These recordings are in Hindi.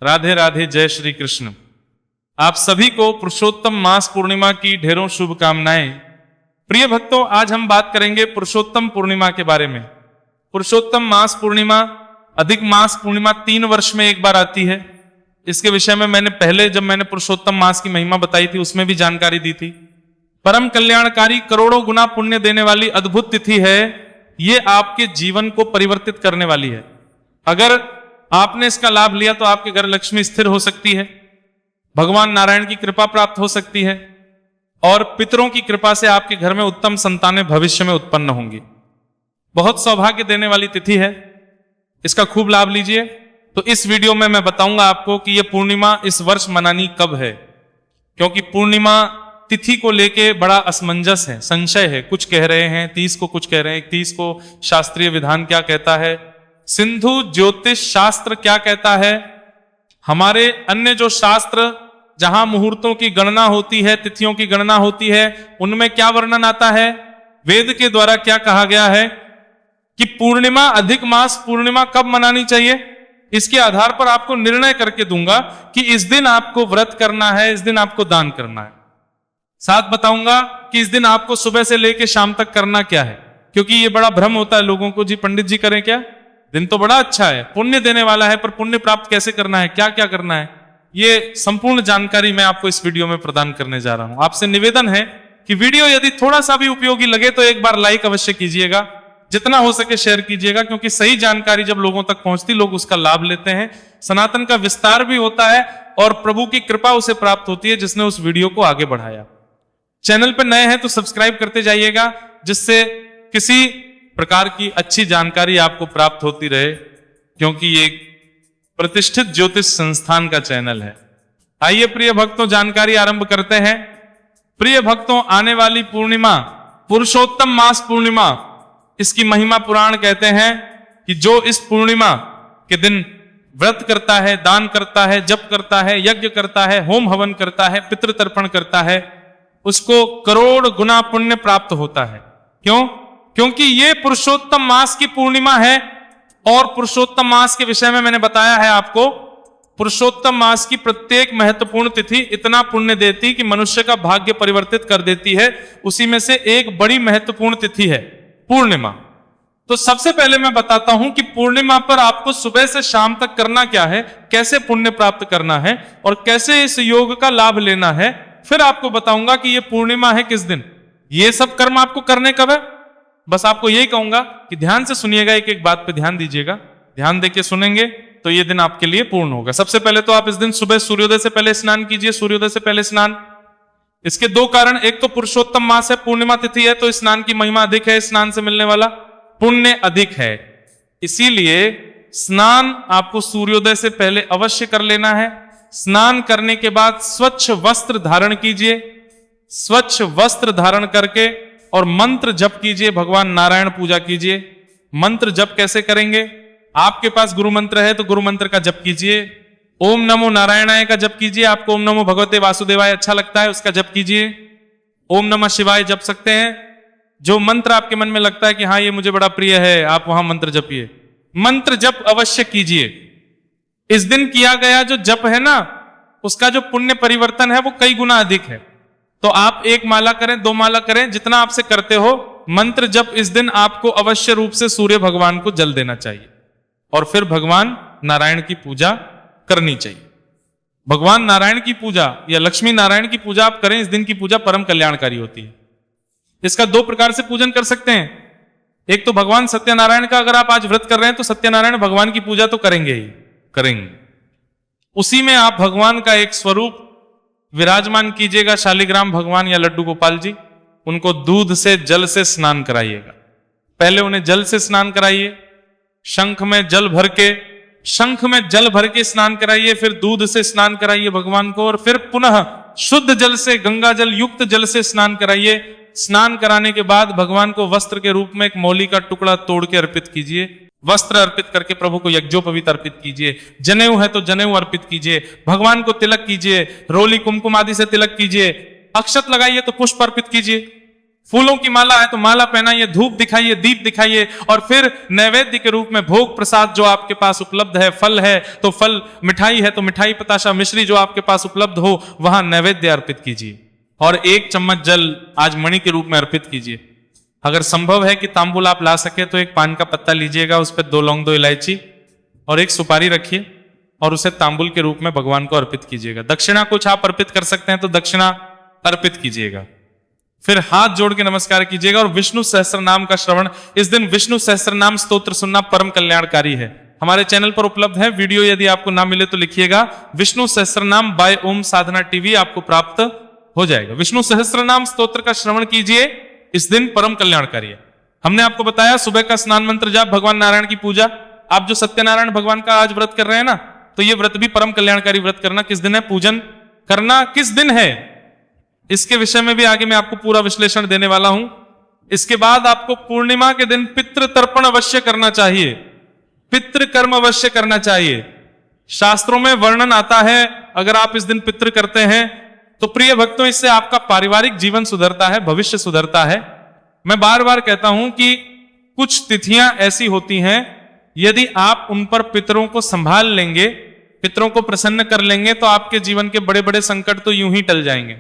राधे राधे, जय श्री कृष्ण। आप सभी को पुरुषोत्तम मास पूर्णिमा की ढेरों शुभकामनाएं। प्रिय भक्तों, आज हम बात करेंगे पुरुषोत्तम पूर्णिमा के बारे में। पुरुषोत्तम मास पूर्णिमा, अधिक मास पूर्णिमा 3 वर्ष में एक बार आती है। इसके विषय में मैंने पहले जब मैंने पुरुषोत्तम मास की महिमा बताई थी उसमें भी जानकारी दी थी। परम कल्याणकारी, करोड़ों गुना पुण्य देने वाली अद्भुत तिथि है। ये आपके जीवन को परिवर्तित करने वाली है। अगर आपने इसका लाभ लिया तो आपके घर लक्ष्मी स्थिर हो सकती है, भगवान नारायण की कृपा प्राप्त हो सकती है और पितरों की कृपा से आपके घर में उत्तम संतानें भविष्य में उत्पन्न होंगी। बहुत सौभाग्य देने वाली तिथि है, इसका खूब लाभ लीजिए। तो इस वीडियो में मैं बताऊंगा आपको कि यह पूर्णिमा इस वर्ष मनानी कब है, क्योंकि पूर्णिमा तिथि को लेके बड़ा असमंजस है, संशय है। कुछ कह रहे हैं 30 को, कुछ कह रहे हैं 31 को। शास्त्रीय विधान क्या कहता है, सिंधु ज्योतिष शास्त्र क्या कहता है, हमारे अन्य जो शास्त्र जहां मुहूर्तों की गणना होती है, तिथियों की गणना होती है, उनमें क्या वर्णन आता है, वेद के द्वारा क्या कहा गया है कि पूर्णिमा, अधिक मास पूर्णिमा कब मनानी चाहिए। इसके आधार पर आपको निर्णय करके दूंगा कि इस दिन आपको व्रत करना है, इस दिन आपको दान करना है। साथ बताऊंगा कि इस दिन आपको सुबह से लेकर शाम तक करना क्या है, क्योंकि ये बड़ा भ्रम होता है लोगों को, जी पंडित जी करें क्या, दिन तो बड़ा अच्छा है, पुण्य देने वाला है, पर पुण्य प्राप्त कैसे करना है, क्या क्या करना है, ये संपूर्ण जानकारी मैं आपको इस वीडियो में प्रदान करने जा रहा हूं। आपसे निवेदन है कि वीडियो यदि थोड़ा सा भी उपयोगी लगे तो एक बार लाइक अवश्य कीजिएगा, जितना हो सके शेयर कीजिएगा, क्योंकि सही जानकारी जब लोगों तक पहुंचती लोग उसका लाभ लेते हैं। सनातन का विस्तार भी होता है और प्रभु की कृपा उसे प्राप्त होती है जिसने उस वीडियो को आगे बढ़ाया। चैनल पर नए हैं तो सब्सक्राइब करते जाइएगा, जिससे किसी प्रकार की अच्छी जानकारी आपको प्राप्त होती रहे, क्योंकि ये एक प्रतिष्ठित ज्योतिष संस्थान का चैनल है। आइए प्रिय भक्तों, जानकारी आरंभ करते हैं। प्रिय भक्तों, आने वाली पूर्णिमा पुरुषोत्तम मास पूर्णिमा, इसकी महिमा पुराण कहते हैं कि जो इस पूर्णिमा के दिन व्रत करता है, दान करता है, जप करता है, यज्ञ करता है, होम हवन करता है, पितृतर्पण करता है, उसको करोड़ गुना पुण्य प्राप्त होता है। क्यों? क्योंकि ये पुरुषोत्तम मास की पूर्णिमा है। और पुरुषोत्तम मास के विषय में मैंने बताया है आपको, पुरुषोत्तम मास की प्रत्येक महत्वपूर्ण तिथि इतना पुण्य देती कि मनुष्य का भाग्य परिवर्तित कर देती है। उसी में से एक बड़ी महत्वपूर्ण तिथि है पूर्णिमा। तो सबसे पहले मैं बताता हूं कि पूर्णिमा पर आपको सुबह से शाम तक करना क्या है, कैसे पुण्य प्राप्त करना है और कैसे इस योग का लाभ लेना है। फिर आपको बताऊंगा कि यह पूर्णिमा है किस दिन। ये सब कर्म आपको करने कब है, बस आपको यही कहूंगा कि ध्यान से सुनिएगा, एक एक बात पे ध्यान दीजिएगा। ध्यान देके सुनेंगे तो ये दिन आपके लिए पूर्ण होगा। सबसे पहले तो आप इस दिन सुबह सूर्योदय से पहले स्नान कीजिए, सूर्योदय से पहले स्नान। इसके 2 कारण, एक तो पुरुषोत्तम मास है, पूर्णिमा तिथि है, तो स्नान की महिमा अधिक है, स्नान से मिलने वाला पुण्य अधिक है। इसीलिए स्नान आपको सूर्योदय से पहले अवश्य कर लेना है। स्नान करने के बाद स्वच्छ वस्त्र धारण कीजिए, स्वच्छ वस्त्र धारण करके और मंत्र जप कीजिए, भगवान नारायण पूजा कीजिए। मंत्र जप कैसे करेंगे, आपके पास गुरु मंत्र है तो गुरु मंत्र का जप कीजिए। ओम नमो नारायणाय का जप कीजिए, आपको ओम नमो भगवते वासुदेवाय अच्छा लगता है उसका जप कीजिए। ओम नमः शिवाय जप सकते हैं। जो मंत्र आपके मन में लगता है कि हाँ ये मुझे बड़ा प्रिय है, आप वहां मंत्र जपिए। मंत्र जप अवश्य कीजिए। इस दिन किया गया जो जप है ना, उसका जो पुण्य परिवर्तन है वो कई गुना अधिक है। तो आप 1 माला करें, 2 माला करें, जितना आपसे करते हो। मंत्र जप इस दिन आपको अवश्य रूप से सूर्य भगवान को जल देना चाहिए और फिर भगवान नारायण की पूजा करनी चाहिए। भगवान नारायण की पूजा या लक्ष्मी नारायण की पूजा आप करें, इस दिन की पूजा परम कल्याणकारी होती है। इसका 2 प्रकार से पूजन कर सकते हैं। एक तो भगवान सत्यनारायण का, अगर आप आज व्रत कर रहे हैं तो सत्यनारायण भगवान की पूजा तो करेंगे ही करेंगे। उसी में आप भगवान का एक स्वरूप विराजमान कीजिएगा, शालिग्राम भगवान या लड्डू गोपाल जी। उनको दूध से, जल से स्नान कराइएगा। पहले उन्हें जल से स्नान कराइए, शंख में जल भर के स्नान कराइए, फिर दूध से स्नान कराइए भगवान को, और फिर पुनः शुद्ध जल से, गंगा जल युक्त जल से स्नान कराइए। स्नान कराने के बाद भगवान को वस्त्र के रूप में एक मौली का टुकड़ा तोड़ के अर्पित कीजिए। वस्त्र अर्पित करके प्रभु को यज्ञोपवीत अर्पित कीजिए। जनेऊ है तो जनेऊ अर्पित कीजिए। भगवान को तिलक कीजिए, रोली कुमकुम आदि से तिलक कीजिए। अक्षत लगाइए तो पुष्प अर्पित कीजिए। फूलों की माला है तो माला पहनाइए, धूप दिखाइए, दीप दिखाइए, और फिर नैवेद्य के रूप में भोग प्रसाद जो आपके पास उपलब्ध है, फल है तो फल, मिठाई है तो मिठाई, पताशा, मिश्री जो आपके पास उपलब्ध हो वहां नैवेद्य अर्पित कीजिए, और 1 चम्मच जल आज मणि के रूप में अर्पित कीजिए। अगर संभव है कि तांबुल आप ला सके तो एक पान का पत्ता लीजिएगा, उस पर 2 लौंग, 2 इलायची और 1 सुपारी रखिए और उसे तांबुल के रूप में भगवान को अर्पित कीजिएगा। दक्षिणा कुछ आप अर्पित कर सकते हैं तो दक्षिणा अर्पित कीजिएगा। फिर हाथ जोड़ के नमस्कार कीजिएगा और विष्णु सहस्त्र नाम का श्रवण। इस दिन विष्णु सहस्त्र नाम स्तोत्र सुनना परम कल्याणकारी है। हमारे चैनल पर उपलब्ध है वीडियो, यदि आपको ना मिले तो लिखिएगा विष्णु सहस्त्र नाम बाय ओम साधना टीवी, आपको प्राप्त हो जाएगा। विष्णु सहस्त्र नाम स्तोत्र का श्रवण कीजिए, इस दिन परम कल्याणकारी है। हमने आपको बताया सुबह का स्नान मंत्र जाप, भगवान नारायण की पूजा। आप जो सत्यनारायण भगवान का आज व्रत कर रहे हैं ना, तो ये व्रत भी परम कल्याणकारी व्रत करना। किस दिन है? पूजन करना किस दिन है, इसके विषय में भी आगे मैं आपको पूरा विश्लेषण देने वाला हूं। इसके बाद आपको पूर्णिमा के दिन पितृ तर्पण अवश्य करना चाहिए, पितृ कर्म अवश्य करना चाहिए। शास्त्रों में वर्णन आता है, अगर आप इस दिन पितृ करते हैं तो प्रिय भक्तों, इससे आपका पारिवारिक जीवन सुधरता है, भविष्य सुधरता है। मैं बार बार कहता हूं कि कुछ तिथियां ऐसी होती हैं, यदि आप उन पर पितरों को संभाल लेंगे, पितरों को प्रसन्न कर लेंगे, तो आपके जीवन के बड़े बड़े संकट तो यूं ही टल जाएंगे।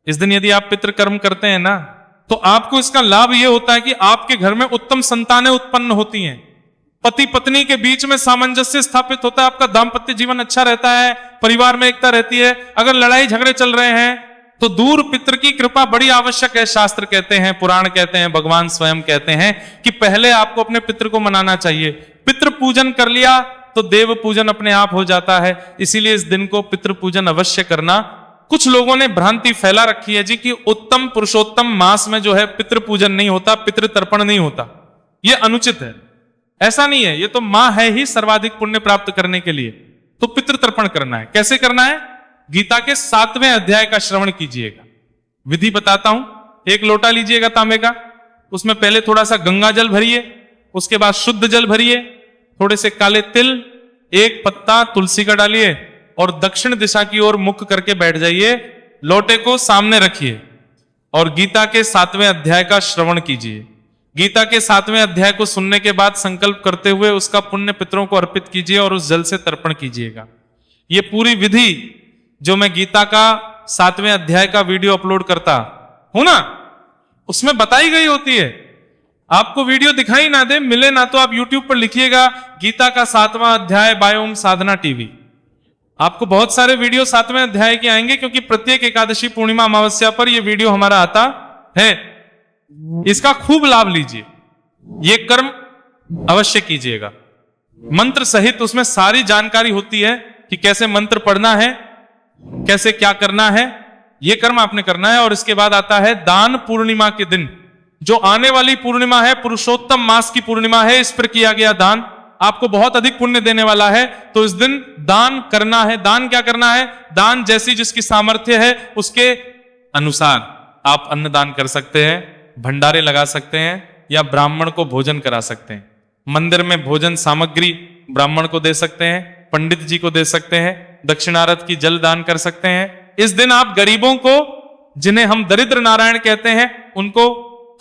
इस दिन यदि आप पितृ कर्म करते हैं ना, तो आपको इसका लाभ यह होता है कि आपके घर में उत्तम संतानें उत्पन्न होती हैं, पति पत्नी के बीच में सामंजस्य स्थापित होता है, आपका दाम्पत्य जीवन अच्छा रहता है, परिवार में एकता रहती है। अगर लड़ाई झगड़े चल रहे हैं तो दूर पितृ की कृपा बड़ी आवश्यक है। शास्त्र कहते हैं, पुराण कहते हैं, भगवान स्वयं कहते हैं कि पहले आपको अपने पितृ को मनाना चाहिए। पितृ पूजन कर लिया तो देव पूजन अपने आप हो जाता है। इसीलिए इस दिन को पितृ पूजन अवश्य करना। कुछ लोगों ने भ्रांति फैला रखी है जी कि उत्तम पुरुषोत्तम मास में जो है पितृ पूजन नहीं होता, पितृ तर्पण नहीं होता, यह अनुचित है। ऐसा नहीं है, ये तो मां है ही सर्वाधिक पुण्य प्राप्त करने के लिए, तो पितृ तर्पण करना है। कैसे करना है? गीता के 7वें अध्याय का श्रवण कीजिएगा। विधि बताता हूं। 1 लोटा लीजिएगा तांबे का, उसमें पहले थोड़ा सा गंगा जल भरिए, उसके बाद शुद्ध जल भरिए, थोड़े से काले तिल, 1 पत्ता तुलसी का डालिए और दक्षिण दिशा की ओर मुख करके बैठ जाइए। लोटे को सामने रखिए और गीता के 7वें अध्याय का श्रवण कीजिए। गीता के 7वें अध्याय को सुनने के बाद संकल्प करते हुए उसका पुण्य पितरों को अर्पित कीजिए और उस जल से तर्पण कीजिएगा। ये पूरी विधि जो मैं गीता का 7वें अध्याय का वीडियो अपलोड करता हूं ना, उसमें बताई गई होती है। आपको वीडियो दिखाई ना दे, मिले ना, तो आप YouTube पर लिखिएगा गीता का 7वां अध्याय बाय ओम साधना टीवी। आपको बहुत सारे वीडियो 7वें अध्याय के आएंगे, क्योंकि प्रत्येक एकादशी, पूर्णिमा, अमावस्या पर यह वीडियो हमारा आता है। इसका खूब लाभ लीजिए, ये कर्म अवश्य कीजिएगा। मंत्र सहित उसमें सारी जानकारी होती है कि कैसे मंत्र पढ़ना है, कैसे क्या करना है, यह कर्म आपने करना है। और इसके बाद आता है दान पूर्णिमा के दिन, जो आने वाली पूर्णिमा है, पुरुषोत्तम मास की पूर्णिमा है। इस पर किया गया दान आपको बहुत अधिक पुण्य देने वाला है। तो इस दिन दान करना है। दान क्या करना है? दान जैसी जिसकी सामर्थ्य है उसके अनुसार आप अन्न दान कर सकते हैं, भंडारे लगा सकते हैं, या ब्राह्मण को भोजन करा सकते हैं। मंदिर में भोजन सामग्री ब्राह्मण को दे सकते हैं, पंडित जी को दे सकते हैं, दक्षिणारत की जल दान कर सकते हैं। इस दिन आप गरीबों को, जिन्हें हम दरिद्र नारायण कहते हैं, उनको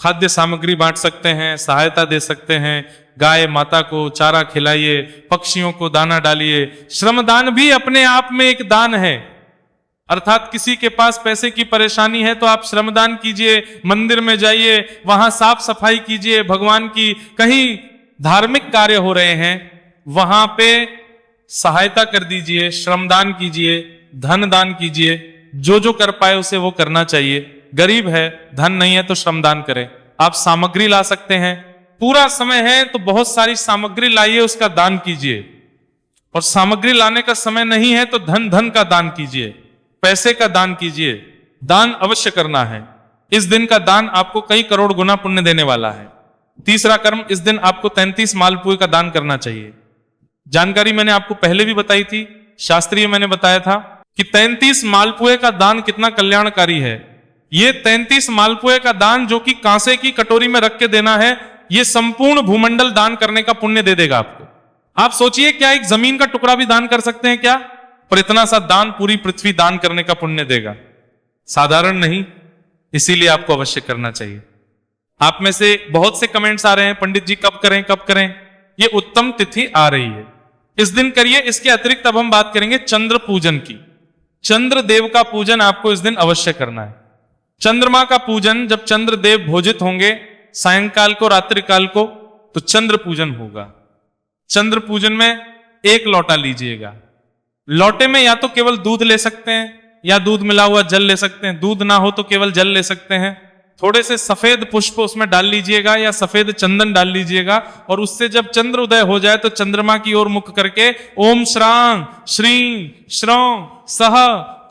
खाद्य सामग्री बांट सकते हैं, सहायता दे सकते हैं। गाय माता को चारा खिलाइए, पक्षियों को दाना डालिए। श्रमदान भी अपने आप में एक दान है। अर्थात किसी के पास पैसे की परेशानी है तो आप श्रमदान कीजिए, मंदिर में जाइए, वहां साफ सफाई कीजिए, भगवान की कहीं धार्मिक कार्य हो रहे हैं वहां पे सहायता कर दीजिए, श्रमदान कीजिए, धन दान कीजिए। जो जो कर पाए उसे वो करना चाहिए। गरीब है, धन नहीं है तो श्रमदान करें। आप सामग्री ला सकते हैं, पूरा समय है तो बहुत सारी सामग्री लाइए, उसका दान कीजिए। और सामग्री लाने का समय नहीं है तो धन का दान कीजिए, पैसे का दान कीजिए। दान अवश्य करना है। इस दिन का दान आपको कई करोड़ गुना पुण्य देने वाला है। तीसरा कर्म, इस दिन आपको 33 मालपुए का दान करना चाहिए। जानकारी मैंने आपको पहले भी बताई थी, शास्त्रीय मैंने बताया था कि 33 मालपुए का दान कितना कल्याणकारी है। ये 33 मालपुए का दान जो कि कांसे की कटोरी में रख के देना है, ये संपूर्ण भूमंडल दान करने का पुण्य दे देगा आपको। आप सोचिए, क्या एक जमीन का टुकड़ा भी दान कर सकते हैं क्या? पर इतना सा दान पूरी पृथ्वी दान करने का पुण्य देगा। साधारण नहीं, इसीलिए आपको अवश्य करना चाहिए। आप में से बहुत से कमेंट्स आ रहे हैं, पंडित जी कब करें कब करें। ये उत्तम तिथि आ रही है, इस दिन करिए। इसके अतिरिक्त अब हम बात करेंगे चंद्र पूजन की। चंद्र देव का पूजन आपको इस दिन अवश्य करना है। चंद्रमा का पूजन जब चंद्र देव भोजित होंगे सायंकाल को, रात्रि काल को, तो चंद्र पूजन होगा। चंद्र पूजन में एक लोटा लीजिएगा। लोटे में या तो केवल दूध ले सकते हैं या दूध मिला हुआ जल ले सकते हैं। दूध ना हो तो केवल जल ले सकते हैं। थोड़े से सफेद पुष्प उसमें डाल लीजिएगा या सफेद चंदन डाल लीजिएगा, और उससे जब चंद्र उदय हो जाए तो चंद्रमा की ओर मुख करके ओम श्रांग श्रीं श्रौं सह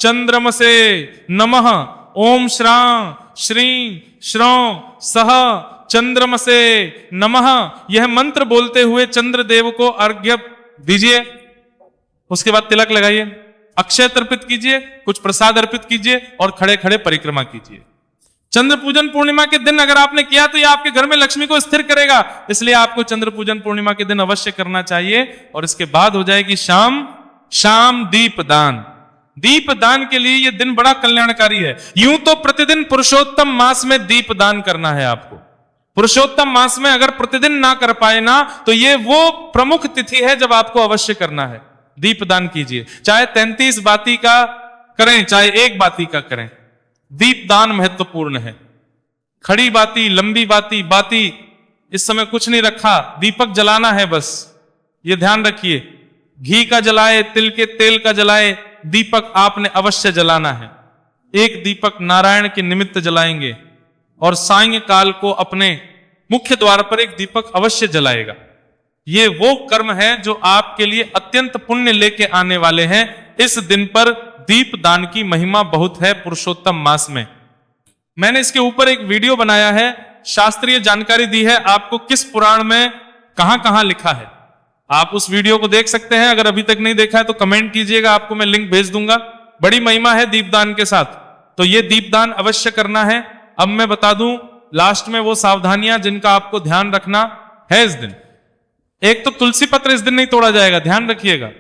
चंद्रमसे नमः, ओम श्रांग श्रीं श्रौं सह चंद्रमसे नमः, यह मंत्र बोलते हुए चंद्र देव को अर्घ्य दीजिए। उसके बाद तिलक लगाइए, अक्षय अर्पित कीजिए, कुछ प्रसाद अर्पित कीजिए और खड़े खड़े परिक्रमा कीजिए। चंद्र पूजन पूर्णिमा के दिन अगर आपने किया तो यह आपके घर में लक्ष्मी को स्थिर करेगा, इसलिए आपको चंद्र पूजन पूर्णिमा के दिन अवश्य करना चाहिए। और इसके बाद हो जाएगी शाम दीपदान। दीपदान के लिए यह दिन बड़ा कल्याणकारी है। यूं तो प्रतिदिन पुरुषोत्तम मास में दीपदान करना है आपको। पुरुषोत्तम मास में अगर प्रतिदिन ना कर पाए ना, तो यह वो प्रमुख तिथि है जब आपको अवश्य करना है। दीपदान कीजिए, चाहे 33 बाती का करें चाहे एक बाती का करें, दीपदान महत्वपूर्ण है। खड़ी बाती, लंबी बाती, बाती इस समय कुछ नहीं रखा, दीपक जलाना है बस, ये ध्यान रखिए। घी का जलाए, तिल के तेल का जलाए, दीपक आपने अवश्य जलाना है। एक दीपक नारायण के निमित्त जलाएंगे और सायंकाल को अपने मुख्य द्वार पर एक दीपक अवश्य जलाएगा। ये वो कर्म है जो आपके लिए अत्यंत पुण्य लेके आने वाले हैं। इस दिन पर दीपदान की महिमा बहुत है पुरुषोत्तम मास में। मैंने इसके ऊपर एक वीडियो बनाया है, शास्त्रीय जानकारी दी है आपको किस पुराण में कहां कहां लिखा है। आप उस वीडियो को देख सकते हैं। अगर अभी तक नहीं देखा है तो कमेंट कीजिएगा, आपको मैं लिंक भेज दूंगा। बड़ी महिमा है दीपदान के साथ, तो ये दीपदान अवश्य करना है। अब मैं बता दूं लास्ट में वो सावधानियां जिनका आपको ध्यान रखना है इस दिन। एक तो तुलसी पत्र इस दिन नहीं तोड़ा जाएगा, ध्यान रखिएगा।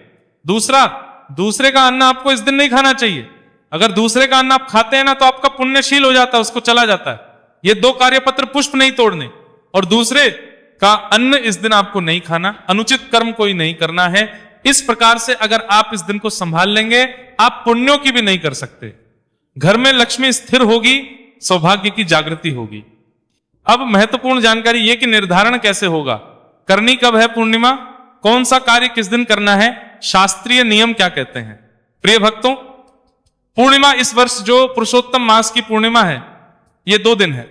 दूसरे का अन्न आपको इस दिन नहीं खाना चाहिए। अगर दूसरे का अन्न आप खाते हैं ना तो आपका पुण्यशील हो जाता है, उसको चला जाता है। ये 2 कार्यपत्र पुष्प नहीं तोड़ने और दूसरे का अन्न इस दिन आपको नहीं खाना, अनुचित कर्म कोई नहीं करना है। इस प्रकार से अगर आप इस दिन को संभाल लेंगे, आप पुण्यों की भी नहीं कर सकते। घर में लक्ष्मी स्थिर होगी, सौभाग्य की जागृति होगी। अब महत्वपूर्ण जानकारी यह कि निर्धारण कैसे होगा, करनी कब है पूर्णिमा, कौन सा कार्य किस दिन करना है, शास्त्रीय नियम क्या कहते हैं। प्रिय भक्तों, पूर्णिमा इस वर्ष जो पुरुषोत्तम मास की पूर्णिमा है, ये 2 दिन है,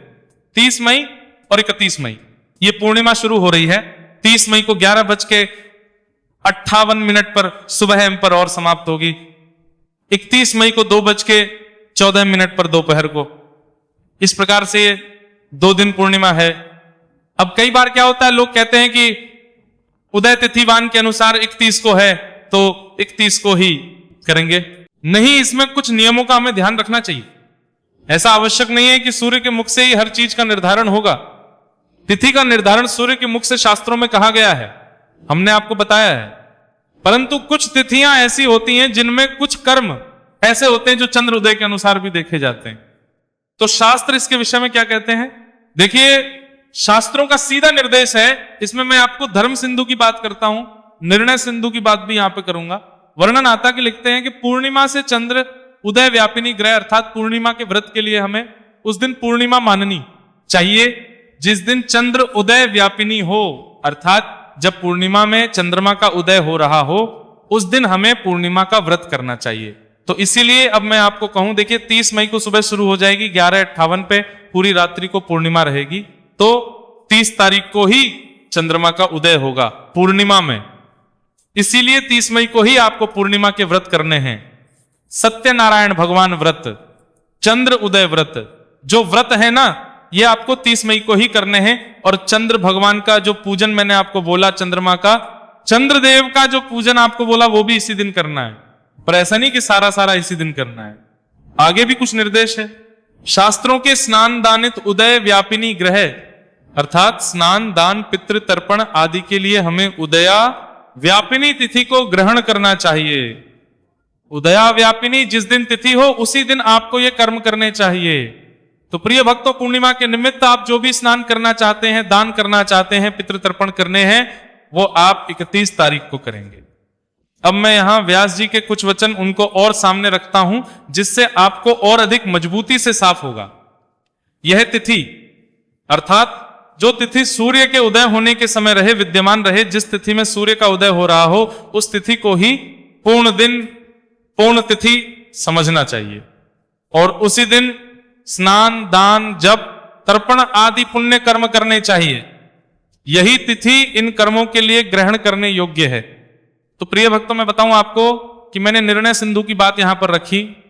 30 मई और 31 मई। ये पूर्णिमा शुरू हो रही है 30 मई को 11:58 पर सुबह पर और समाप्त होगी। 31 मई को 2:14 पर दोपहर को। इस प्रकार से ये 2 दिन पूर्णिमा है। अब कई बार क्या होता है, लोग कहते हैं कि उदय तिथिवान के अनुसार 31 को है तो 31 को ही करेंगे। नहीं, इसमें कुछ नियमों का हमें ध्यान रखना चाहिए। ऐसा आवश्यक नहीं है कि सूर्य के मुख से ही हर चीज का निर्धारण होगा। तिथि का निर्धारण सूर्य के मुख से शास्त्रों में कहा गया है, हमने आपको बताया है। परंतु कुछ तिथियां ऐसी होती हैं जिनमें कुछ कर्म ऐसे होते हैं जो चंद्र उदय के अनुसार भी देखे जाते हैं। तो शास्त्र इसके विषय में क्या कहते हैं, देखिए शास्त्रों का सीधा निर्देश है। इसमें मैं आपको धर्म सिंधु की बात करता हूं, निर्णय सिंधु की बात भी यहां पे करूंगा। वर्णन आता कि लिखते हैं कि पूर्णिमा से चंद्र उदय व्यापिनी ग्रह, अर्थात पूर्णिमा के व्रत के लिए हमें उस दिन पूर्णिमा माननी चाहिए जिस दिन चंद्र उदय व्यापिनी हो, अर्थात जब पूर्णिमा में चंद्रमा का उदय हो रहा हो उस दिन हमें पूर्णिमा का व्रत करना चाहिए। तो इसीलिए अब मैं आपको कहूं, देखिए 30 मई को सुबह शुरू हो जाएगी, 11:58 पे पूरी रात्रि को पूर्णिमा रहेगी। तो 30 तारीख को ही चंद्रमा का उदय होगा पूर्णिमा में, इसीलिए 30 मई को ही आपको पूर्णिमा के व्रत करने हैं। सत्यनारायण भगवान व्रत, चंद्र उदय व्रत, जो व्रत है ना ये आपको 30 मई को ही करने हैं। और चंद्र भगवान का जो पूजन मैंने आपको बोला, चंद्रमा का, चंद्रदेव का जो पूजन आपको बोला वो भी इसी दिन करना है। पर ऐसा नहीं कि सारा इसी दिन करना है, आगे भी कुछ निर्देश है। शास्त्रों के स्नान दानित उदय व्यापिनी ग्रह, अर्थात स्नान दान पितृ तर्पण आदि के लिए हमें उदया व्यापिनी तिथि को ग्रहण करना चाहिए। उदया व्यापिनी जिस दिन तिथि हो उसी दिन आपको ये कर्म करने चाहिए। तो प्रिय भक्तों, पूर्णिमा के निमित्त आप जो भी स्नान करना चाहते हैं, दान करना चाहते हैं, पितृतर्पण करने हैं, वो आप 31 तारीख को करेंगे। अब मैं यहां व्यास जी के कुछ वचन उनको और सामने रखता हूं, जिससे आपको और अधिक मजबूती से साफ होगा। यह तिथि अर्थात जो तिथि सूर्य के उदय होने के समय रहे, विद्यमान रहे, जिस तिथि में सूर्य का उदय हो रहा हो, उस तिथि को ही पूर्ण दिन, पूर्ण तिथि समझना चाहिए। और उसी दिन स्नान, दान, जप, तर्पण आदि पुण्य कर्म करने चाहिए। यही तिथि इन कर्मों के लिए ग्रहण करने योग्य है। तो प्रिय भक्तों, मैं बताऊं आपको कि मैंने निर्णय सिंधु की बात यहां पर रखी,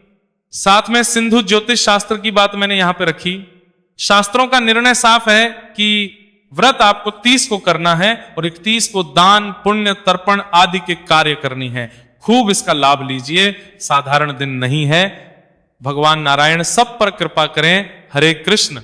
साथ में सिंधु ज्योतिष शास्त्र की बात मैंने यहां पर रखी। शास्त्रों का निर्णय साफ है कि व्रत आपको 30 को करना है और 31 को दान, पुण्य, तर्पण आदि के कार्य करनी है। खूब इसका लाभ लीजिए, साधारण दिन नहीं है। भगवान नारायण सब पर कृपा करें। हरे कृष्ण।